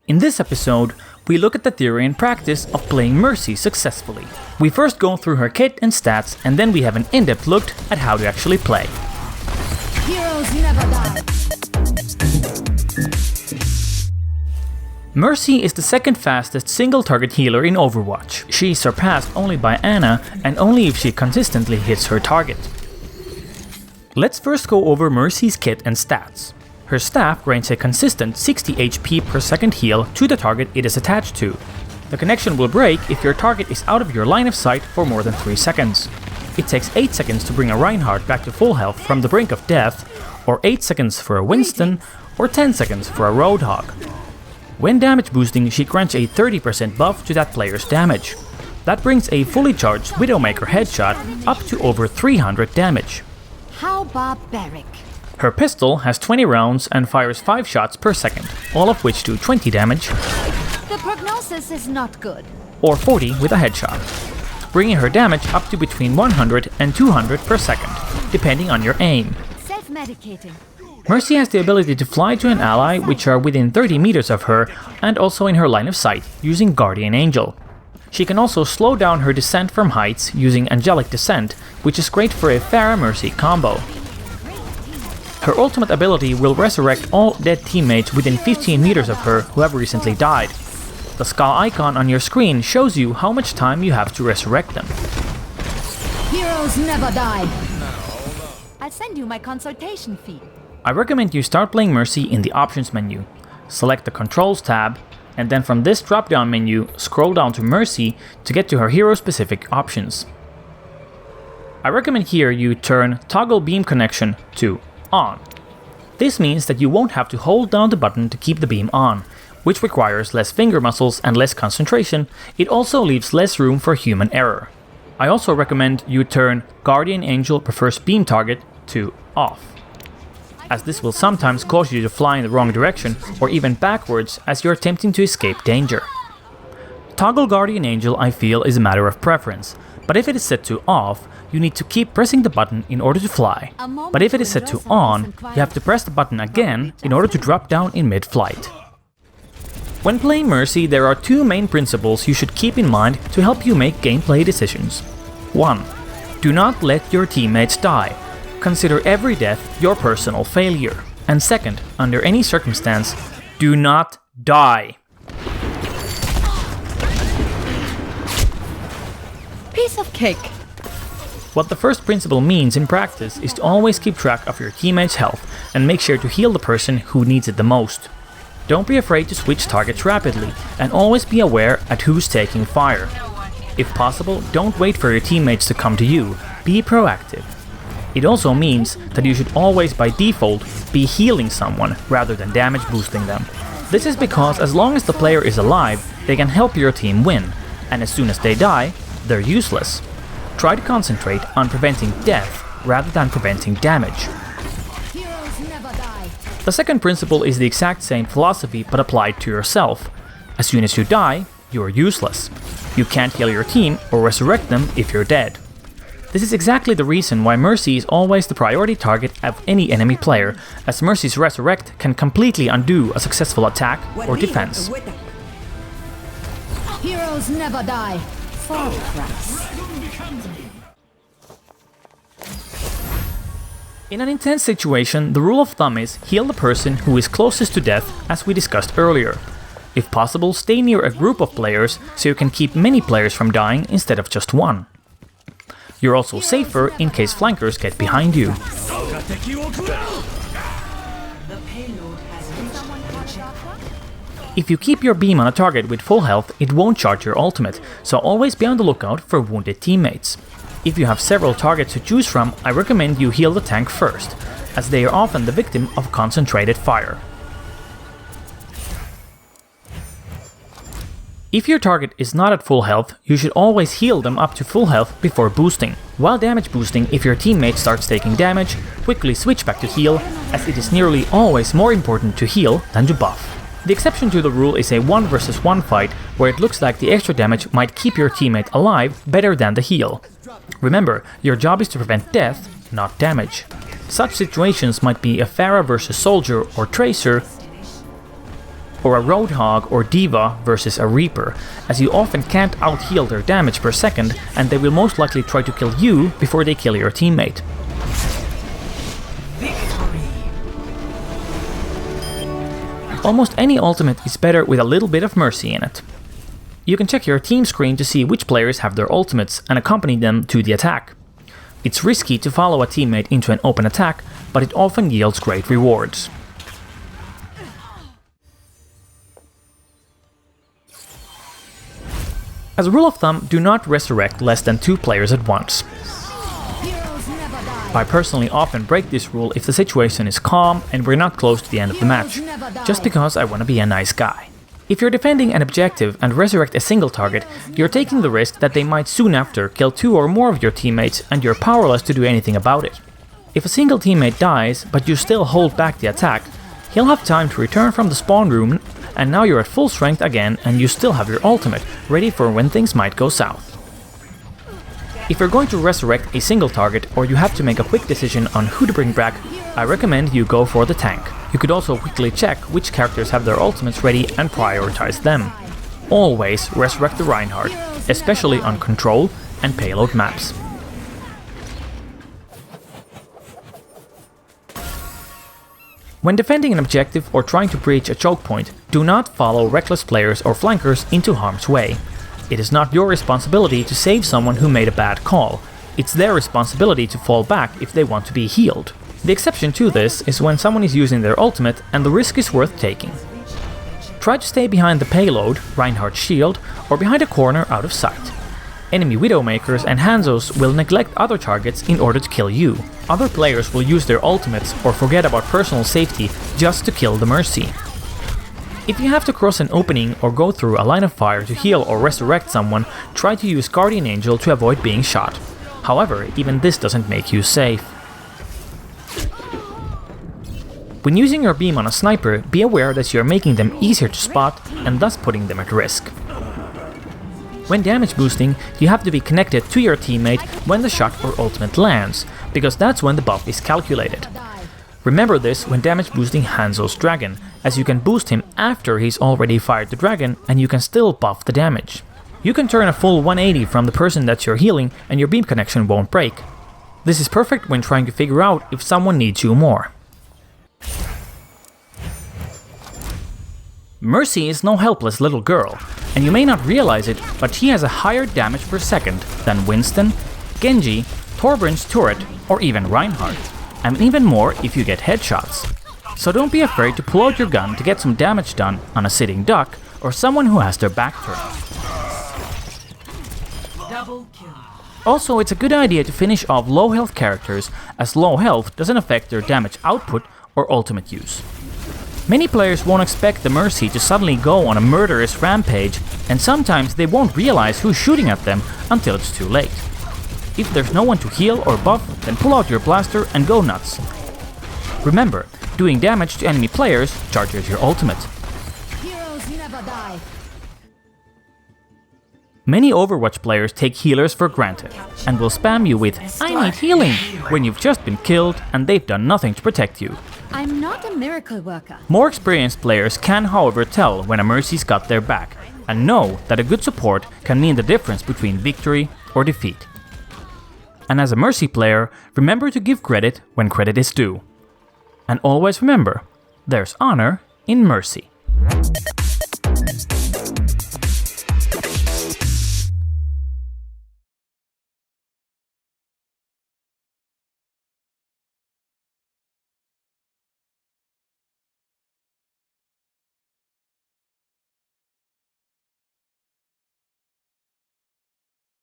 In this episode, we look at the theory and practice of playing Mercy successfully. We first go through her kit and stats, and then we have an in-depth look at how to actually play. Heroes never die. Mercy is the second fastest single-target healer in Overwatch. She is surpassed only by Ana, and only if she consistently hits her target. Let's first go over Mercy's kit and stats. Her staff grants a consistent 60 HP per second heal to the target it is attached to. The connection will break if your target is out of your line of sight for more than 3 seconds. It takes 8 seconds to bring a Reinhardt back to full health from the brink of death, or 8 seconds for a Winston, or 10 seconds for a Roadhog. When damage boosting, she grants a 30% buff to that player's damage. That brings a fully charged Widowmaker headshot up to over 300 damage. How barbaric. Her pistol has 20 rounds and fires 5 shots per second, all of which do 20 damage, The prognosis is not good. or 40 with a headshot, bringing her damage up to between 100 and 200 per second, depending on your aim. Self-medicating. Mercy has the ability to fly to an ally which are within 30 meters of her and also in her line of sight using Guardian Angel. She can also slow down her descent from heights using Angelic Descent, which is great for a Pharah Mercy combo. Her ultimate ability will resurrect all dead teammates within 15 meters of her who have recently died. The skull icon on your screen shows you how much time you have to resurrect them. Heroes never die. I'll send you my consultation fee. I recommend you start playing Mercy in the options menu. Select the Controls tab, and then from this drop-down menu, scroll down to Mercy to get to her hero-specific options. I recommend here you turn Toggle Beam Connection to On. This means that you won't have to hold down the button to keep the beam on, which requires less finger muscles and less concentration. It also leaves less room for human error. I also recommend you turn Guardian Angel Prefers Beam Target to Off, as this will sometimes cause you to fly in the wrong direction or even backwards as you're attempting to escape danger. Toggle Guardian Angel, I feel, is a matter of preference, but if it is set to off, you need to keep pressing the button in order to fly. But if it is set to on, you have to press the button again in order to drop down in mid-flight. When playing Mercy, there are 2 main principles you should keep in mind to help you make gameplay decisions. 1. Do not let your teammates die. Consider every death your personal failure. And second, under any circumstance, do not die. Piece of cake. What the first principle means in practice is to always keep track of your teammates' health and make sure to heal the person who needs it the most. Don't be afraid to switch targets rapidly, and always be aware at who's taking fire. If possible, don't wait for your teammates to come to you, be proactive. It also means that you should always by default be healing someone rather than damage boosting them. This is because as long as the player is alive, they can help your team win, and as soon as they die, they're useless. Try to concentrate on preventing death rather than preventing damage. Heroes never die. The second principle is the exact same philosophy but applied to yourself. As soon as you die, you're useless. You can't heal your team or resurrect them if you're dead. This is exactly the reason why Mercy is always the priority target of any enemy player, as Mercy's resurrect can completely undo a successful attack or defense. Heroes never die. For Christ. In an intense situation, the rule of thumb is heal the person who is closest to death, as we discussed earlier. If possible, stay near a group of players so you can keep many players from dying instead of just one. You're also safer in case flankers get behind you. If you keep your beam on a target with full health, it won't charge your ultimate, so always be on the lookout for wounded teammates. If you have several targets to choose from, I recommend you heal the tank first, as they are often the victim of concentrated fire. If your target is not at full health, you should always heal them up to full health before boosting. While damage boosting, if your teammate starts taking damage, quickly switch back to heal, as it is nearly always more important to heal than to buff. The exception to the rule is a 1 versus 1 fight, where it looks like the extra damage might keep your teammate alive better than the heal. Remember, your job is to prevent death, not damage. Such situations might be a Pharah versus Soldier or Tracer, or a Roadhog or Diva versus a Reaper, as you often can't out-heal their damage per second and they will most likely try to kill you before they kill your teammate. Almost any ultimate is better with a little bit of mercy in it. You can check your team screen to see which players have their ultimates and accompany them to the attack. It's risky to follow a teammate into an open attack, but it often yields great rewards. As a rule of thumb, do not resurrect less than 2 players at once. I personally often break this rule if the situation is calm and we're not close to the end of the match, just because I want to be a nice guy. If you're defending an objective and resurrect a single target, you're taking the risk that they might soon after kill 2 or more of your teammates and you're powerless to do anything about it. If a single teammate dies, but you still hold back the attack, he'll have time to return from the spawn room, and now you're at full strength again and you still have your ultimate, ready for when things might go south. If you're going to resurrect a single target or you have to make a quick decision on who to bring back, I recommend you go for the tank. You could also quickly check which characters have their ultimates ready and prioritize them. Always resurrect the Reinhardt, especially on control and payload maps. When defending an objective or trying to breach a choke point, do not follow reckless players or flankers into harm's way. It is not your responsibility to save someone who made a bad call. It's their responsibility to fall back if they want to be healed. The exception to this is when someone is using their ultimate and the risk is worth taking. Try to stay behind the payload, Reinhardt's shield, or behind a corner out of sight. Enemy Widowmakers and Hanzos will neglect other targets in order to kill you. Other players will use their ultimates or forget about personal safety just to kill the Mercy. If you have to cross an opening or go through a line of fire to heal or resurrect someone, try to use Guardian Angel to avoid being shot. However, even this doesn't make you safe. When using your beam on a sniper, be aware that you are making them easier to spot and thus putting them at risk. When damage boosting, you have to be connected to your teammate when the shot or ultimate lands, because that's when the buff is calculated. Remember this when damage boosting Hanzo's dragon, as you can boost him after he's already fired the dragon and you can still buff the damage. You can turn a full 180 from the person that you're healing and your beam connection won't break. This is perfect when trying to figure out if someone needs you more. Mercy is no helpless little girl, and you may not realize it, but she has a higher damage per second than Winston, Genji, Torbjorn's turret, or even Reinhardt, and even more if you get headshots. So don't be afraid to pull out your gun to get some damage done on a sitting duck or someone who has their back turned. Also, it's a good idea to finish off low health characters, as low health doesn't affect their damage output or ultimate use. Many players won't expect the Mercy to suddenly go on a murderous rampage, and sometimes they won't realize who's shooting at them until it's too late. If there's no one to heal or buff, then pull out your blaster and go nuts. Remember, doing damage to enemy players charges your ultimate. Heroes never die. Many Overwatch players take healers for granted, and will spam you with "I need healing" when you've just been killed and they've done nothing to protect you. I'm not a miracle worker. More experienced players can, however, tell when a Mercy's got their back, and know that a good support can mean the difference between victory or defeat. And as a Mercy player, remember to give credit when credit is due. And always remember, there's honor in mercy.